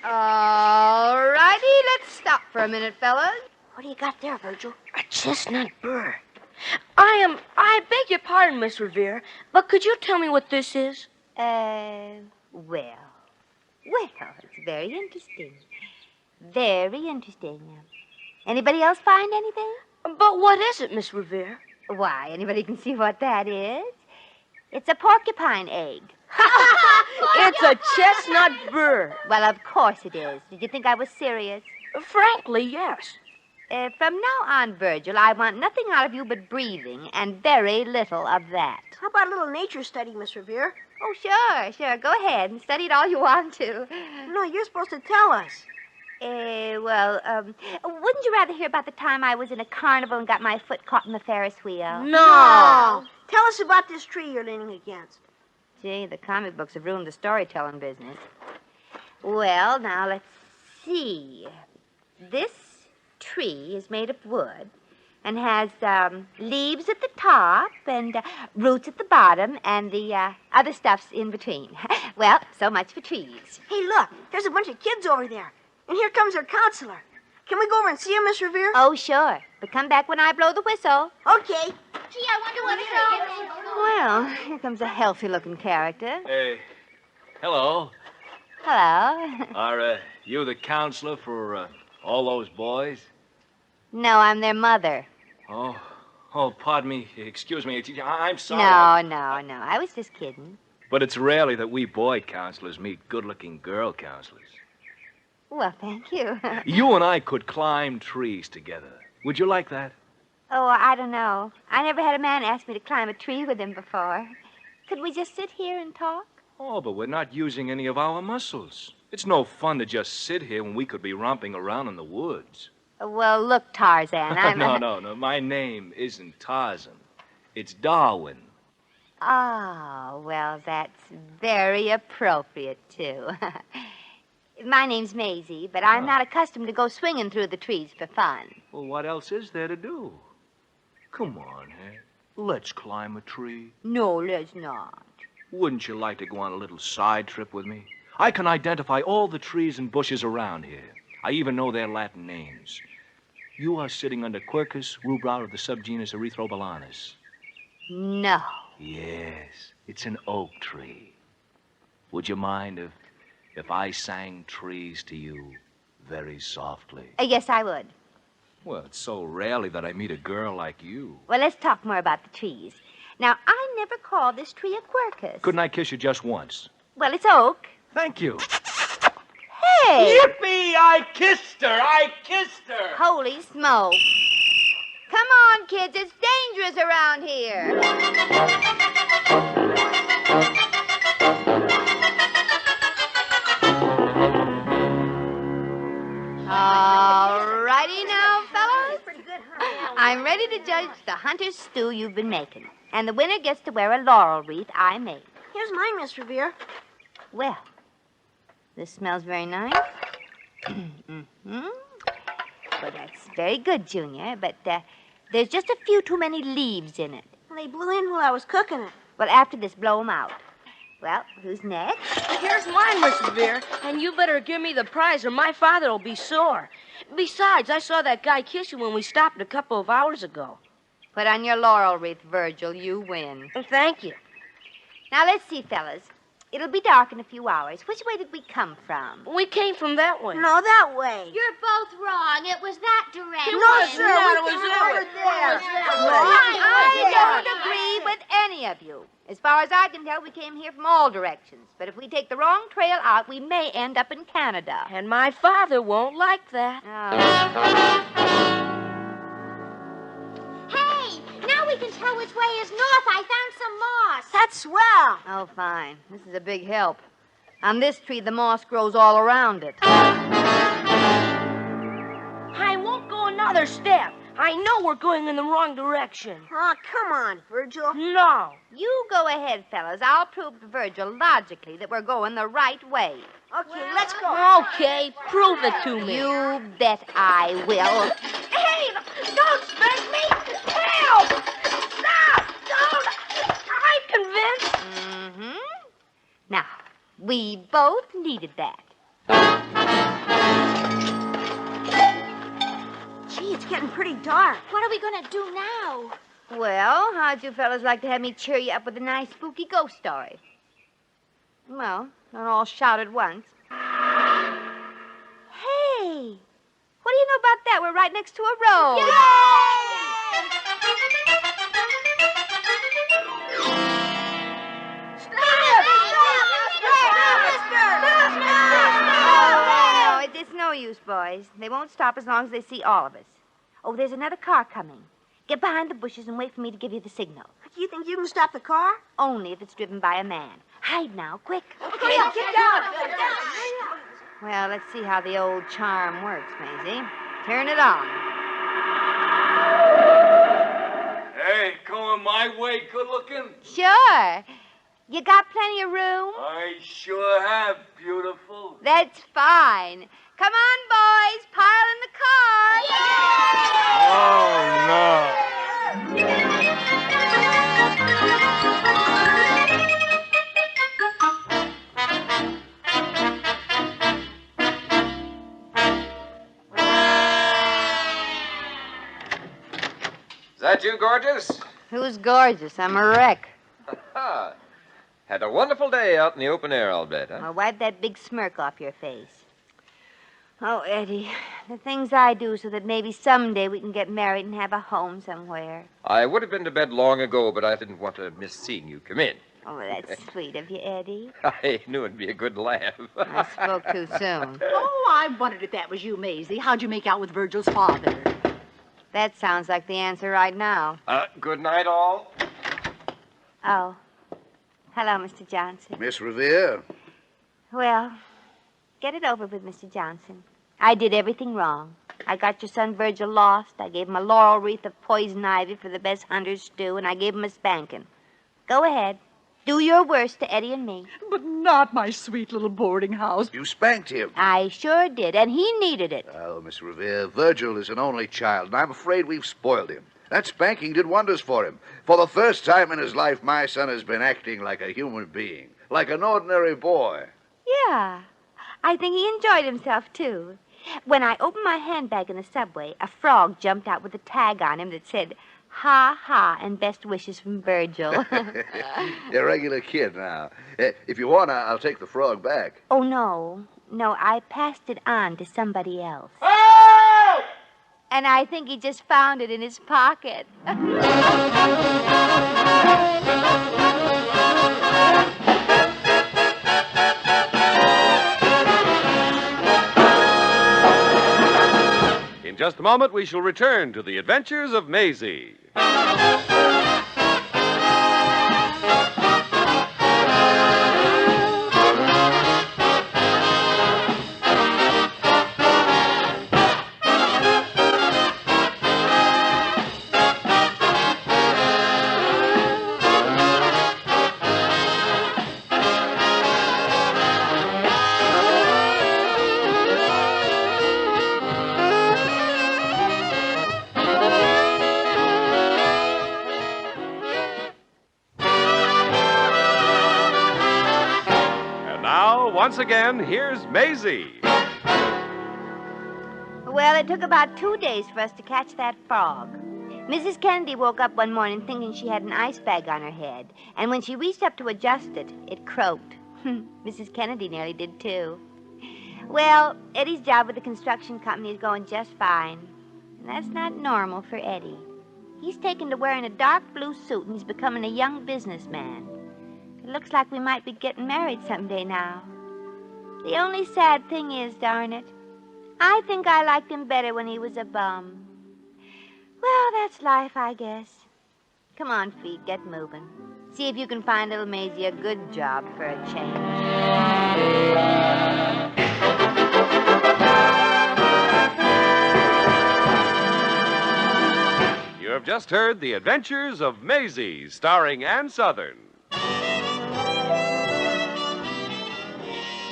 [SPEAKER 13] All righty, let's stop for a minute, fellas.
[SPEAKER 17] What do you got there, Virgil?
[SPEAKER 19] A chestnut burr. I beg your pardon, Miss Revere, but could you tell me what this is?
[SPEAKER 13] Well, it's very interesting. Very interesting. Anybody else find anything?
[SPEAKER 19] But what is it, Miss Revere?
[SPEAKER 13] Why, anybody can see what that is. It's a porcupine egg.
[SPEAKER 19] It's a chestnut burr.
[SPEAKER 13] Well, of course it is. Did you think I was serious?
[SPEAKER 19] Frankly, yes.
[SPEAKER 13] From now on, Virgil, I want nothing out of you but breathing, and very little of that.
[SPEAKER 17] How about a little nature study, Miss Revere?
[SPEAKER 13] Oh, sure. Go ahead and study it all you want to.
[SPEAKER 17] No, you're supposed to tell us.
[SPEAKER 13] Wouldn't you rather hear about the time I was in a carnival and got my foot caught in the Ferris wheel?
[SPEAKER 17] No. Tell us about this tree you're leaning against.
[SPEAKER 13] Gee, the comic books have ruined the storytelling business. Well, now, let's see. This tree is made of wood and has leaves at the top and roots at the bottom and the other stuffs in between. Well, so much for trees.
[SPEAKER 17] Hey, look, there's a bunch of kids over there. And here comes our counselor. Can we go over and see him, Miss Revere?
[SPEAKER 13] Oh, sure. But come back when I blow the whistle.
[SPEAKER 17] Okay.
[SPEAKER 15] Gee, I wonder what it is.
[SPEAKER 13] Well, here comes a healthy-looking character.
[SPEAKER 20] Hey, hello.
[SPEAKER 13] Hello.
[SPEAKER 20] Are you the counselor for all those boys?
[SPEAKER 13] No, I'm their mother.
[SPEAKER 20] Oh, pardon me. Excuse me. I'm sorry.
[SPEAKER 13] No. I was just kidding.
[SPEAKER 20] But it's rarely that we boy counselors meet good-looking girl counselors.
[SPEAKER 13] Well, thank you.
[SPEAKER 20] You and I could climb trees together. Would you like that?
[SPEAKER 13] Oh, I don't know. I never had a man ask me to climb a tree with him before. Could we just sit here and talk?
[SPEAKER 20] Oh, but we're not using any of our muscles. It's no fun to just sit here when we could be romping around in the woods.
[SPEAKER 13] Well, look, Tarzan, I'm...
[SPEAKER 20] No. My name isn't Tarzan. It's Darwin.
[SPEAKER 13] Oh, well, that's very appropriate, too. My name's Maisie, but I'm not accustomed to go swinging through the trees for fun.
[SPEAKER 20] Well, what else is there to do? Come on, let's climb a tree.
[SPEAKER 13] No, let's not.
[SPEAKER 20] Wouldn't you like to go on a little side trip with me? I can identify all the trees and bushes around here. I even know their Latin names. You are sitting under Quercus rubra of the subgenus Erythrobalanus.
[SPEAKER 13] No.
[SPEAKER 20] Yes, it's an oak tree. Would you mind if if I sang trees to you very softly?
[SPEAKER 13] Yes, I would.
[SPEAKER 20] Well, it's so rarely that I meet a girl like you.
[SPEAKER 13] Well, let's talk more about the trees. Now, I never called this tree a quercus.
[SPEAKER 20] Couldn't I kiss you just once?
[SPEAKER 13] Well, it's oak.
[SPEAKER 20] Thank you.
[SPEAKER 13] Hey!
[SPEAKER 21] Yippee! I kissed her! I kissed her!
[SPEAKER 13] Holy smoke. Come on, kids. It's dangerous around here. All righty now, fellas. I'm ready to judge the hunter's stew you've been making. And the winner gets to wear a laurel wreath I made.
[SPEAKER 17] Here's mine, Miss Revere.
[SPEAKER 13] Well, this smells very nice. Well, that's very good, Junior, but there's just a few too many leaves in it.
[SPEAKER 17] Well, they blew in while I was cooking it.
[SPEAKER 13] Well, after this, blow them out. Well, who's next?
[SPEAKER 19] Here's mine, Miss Revere, and you better give me the prize or my father will be sore. Besides, I saw that guy kiss you when we stopped a couple of hours ago.
[SPEAKER 13] Put on your laurel wreath, Virgil. You win.
[SPEAKER 19] Thank you.
[SPEAKER 13] Now, let's see, fellas. It'll be dark in a few hours. Which way did we come from?
[SPEAKER 19] We came from that way.
[SPEAKER 17] No, that way.
[SPEAKER 15] You're both wrong. It was that direction.
[SPEAKER 17] No, sir.
[SPEAKER 19] It
[SPEAKER 17] We
[SPEAKER 19] was
[SPEAKER 17] came
[SPEAKER 19] that
[SPEAKER 17] over
[SPEAKER 19] way.
[SPEAKER 13] I don't agree with any of you. As far as I can tell, we came here from all directions. But if we take the wrong trail out, we may end up in Canada.
[SPEAKER 19] And my father won't like that.
[SPEAKER 15] Hey, now we can tell which way is north. I found some moss.
[SPEAKER 17] That's swell.
[SPEAKER 13] Oh, fine. This is a big help. On this tree, the moss grows all around it.
[SPEAKER 19] I won't go another step. I know we're going in the wrong direction.
[SPEAKER 17] Oh, come on, Virgil.
[SPEAKER 19] No.
[SPEAKER 13] You go ahead, fellas. I'll prove to Virgil logically that we're going the right way.
[SPEAKER 17] Okay, let's go.
[SPEAKER 19] Okay, prove it to me.
[SPEAKER 13] You bet I will.
[SPEAKER 19] Hey, don't spank me! Help! Stop! Don't! I'm convinced.
[SPEAKER 13] Mm-hmm. Now, we both needed that.
[SPEAKER 17] Gee, it's getting pretty dark.
[SPEAKER 15] What are we going to do now?
[SPEAKER 13] Well, how'd you fellas like to have me cheer you up with a nice spooky ghost story? Well, not all shout at once. Hey! What do you know about that? We're right next to a road. Oh, no, it's no use, boys. They won't stop as long as they see all of us. Oh, there's another car coming. Get behind the bushes and wait for me to give you the signal.
[SPEAKER 17] Do you think you can stop the car?
[SPEAKER 13] Only if it's driven by a man. Hide now, quick.
[SPEAKER 17] Okay, get down.
[SPEAKER 13] Well, let's see how the old charm works, Maisie. Turn it on.
[SPEAKER 21] Hey, going my way, good looking?
[SPEAKER 13] Sure. You got plenty of room?
[SPEAKER 21] I sure have, beautiful.
[SPEAKER 13] That's fine. Come on, boys. Pile in the car.
[SPEAKER 21] Oh, no.
[SPEAKER 12] Is that you, Gorgeous?
[SPEAKER 13] Who's gorgeous? I'm a wreck.
[SPEAKER 12] Had a wonderful day out in the open air, I'll bet, huh?
[SPEAKER 13] Well, wipe that big smirk off your face. Oh, Eddie, the things I do so that maybe someday we can get married and have a home somewhere.
[SPEAKER 12] I would have been to bed long ago, but I didn't want to miss seeing you come in.
[SPEAKER 13] Oh, that's sweet of you, Eddie.
[SPEAKER 12] I knew it'd be a good laugh.
[SPEAKER 13] I spoke too soon.
[SPEAKER 16] Oh, I wondered if that was you, Maisie. How'd you make out with Virgil's father?
[SPEAKER 13] That sounds like the answer right now.
[SPEAKER 12] Good night, all.
[SPEAKER 13] Oh. Hello, Mr. Johnson.
[SPEAKER 18] Miss Revere?
[SPEAKER 13] Well, get it over with, Mr. Johnson. I did everything wrong. I got your son Virgil lost. I gave him a laurel wreath of poison ivy for the best hunter's stew, and I gave him a spanking. Go ahead. Do your worst to Eddie and me.
[SPEAKER 16] But not my sweet little boarding house.
[SPEAKER 18] You spanked him.
[SPEAKER 13] I sure did, and he needed it.
[SPEAKER 18] Oh, Miss Revere, Virgil is an only child, and I'm afraid we've spoiled him. That spanking did wonders for him. For the first time in his life, my son has been acting like a human being, like an ordinary boy.
[SPEAKER 13] Yeah. I think he enjoyed himself, too. When I opened my handbag in the subway, a frog jumped out with a tag on him that said, Ha ha, and best wishes from Virgil.
[SPEAKER 18] You're a regular kid now. If you want, I'll take the frog back.
[SPEAKER 13] Oh, no. No, I passed it on to somebody else.
[SPEAKER 21] Oh!
[SPEAKER 13] And I think he just found it in his pocket.
[SPEAKER 1] In just a moment, we shall return to the Adventures of Maisie. Once again, here's Maisie.
[SPEAKER 13] Well, it took about 2 days for us to catch that frog. Mrs. Kennedy woke up one morning thinking she had an ice bag on her head, and when she reached up to adjust it, it croaked. Mrs. Kennedy nearly did, too. Well, Eddie's job with the construction company is going just fine. And that's not normal for Eddie. He's taken to wearing a dark blue suit, and he's becoming a young businessman. It looks like we might be getting married someday now. The only sad thing is, darn it, I think I liked him better when he was a bum. Well, that's life, I guess. Come on, Feet, get moving. See if you can find little Maisie a good job for a change.
[SPEAKER 1] You have just heard The Adventures of Maisie, starring Ann Southern.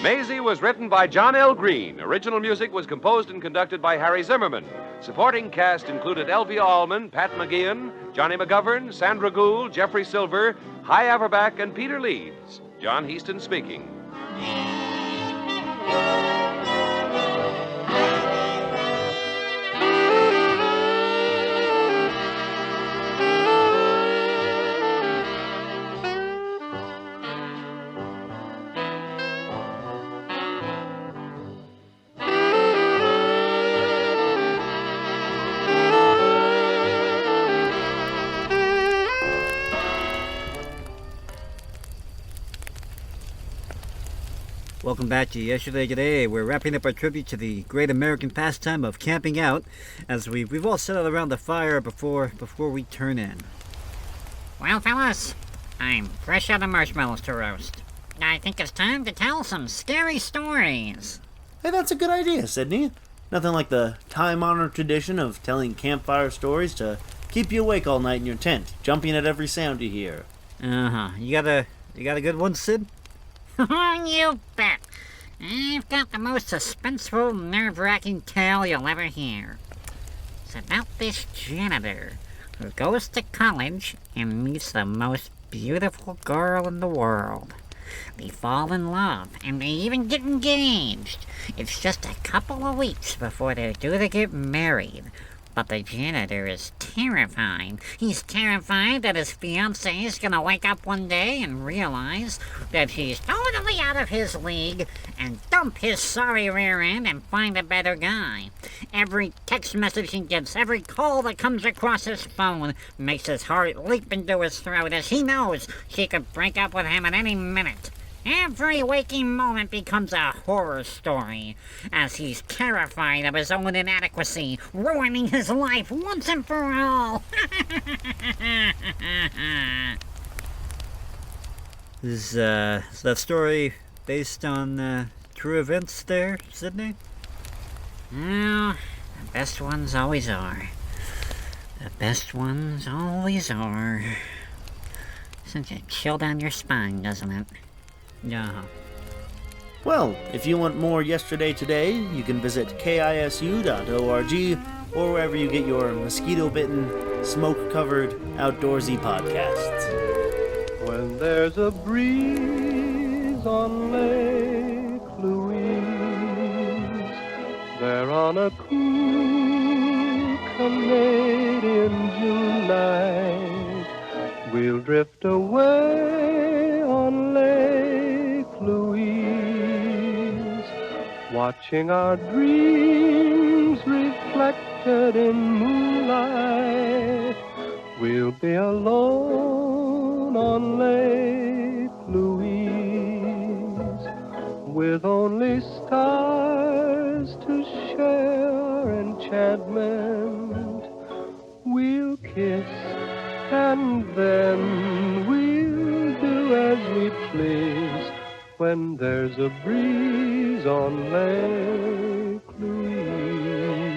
[SPEAKER 1] Maisie was written by John L. Green. Original music was composed and conducted by Harry Zimmerman. Supporting cast included Elvia Allman, Pat McGeehan, Johnny McGovern, Sandra Gould, Jeffrey Silver, Hy Averback, and Peter Leeds. John Heaston speaking.
[SPEAKER 2] Welcome back to Yesterday Today. We're wrapping up our tribute to the great American pastime of camping out, as we've all settled around the fire before we turn in.
[SPEAKER 4] Well, fellas, I'm fresh out of marshmallows to roast. I think it's time to tell some scary stories.
[SPEAKER 3] Hey, that's a good idea, Sydney. Nothing like the time-honored tradition of telling campfire stories to keep you awake all night in your tent, jumping at every sound you hear.
[SPEAKER 2] Uh-huh. You got a good one, Sid?
[SPEAKER 4] You bet. I've got the most suspenseful, nerve-wracking tale you'll ever hear. It's about this janitor who goes to college and meets the most beautiful girl in the world. They fall in love, and they even get engaged. It's just a couple of weeks before they're due to get married. But the janitor is terrified. He's terrified that his fiancée is going to wake up one day and realize that she's totally out of his league and dump his sorry rear end and find a better guy. Every text message he gets, every call that comes across his phone makes his heart leap into his throat as he knows she could break up with him at any minute. Every waking moment becomes a horror story, as he's terrified of his own inadequacy, ruining his life once and for all.
[SPEAKER 2] Is that story based on true events there, Sydney?
[SPEAKER 4] Well, the best ones always are. The best ones always are. Sends a chill down your spine, doesn't it?
[SPEAKER 2] Yeah.
[SPEAKER 3] Well, if you want more Yesterday Today, you can visit KISU.org or wherever you get your mosquito-bitten, smoke-covered, outdoorsy podcasts.
[SPEAKER 8] When there's a breeze on Lake Louise, there on a cool Canadian June night, we'll drift away on Lake Louise, watching our dreams reflected in moonlight. We'll be alone on Lake Louise, with only stars to share enchantment. We'll kiss and then we'll do as we please when there's a breeze on Lake Louise.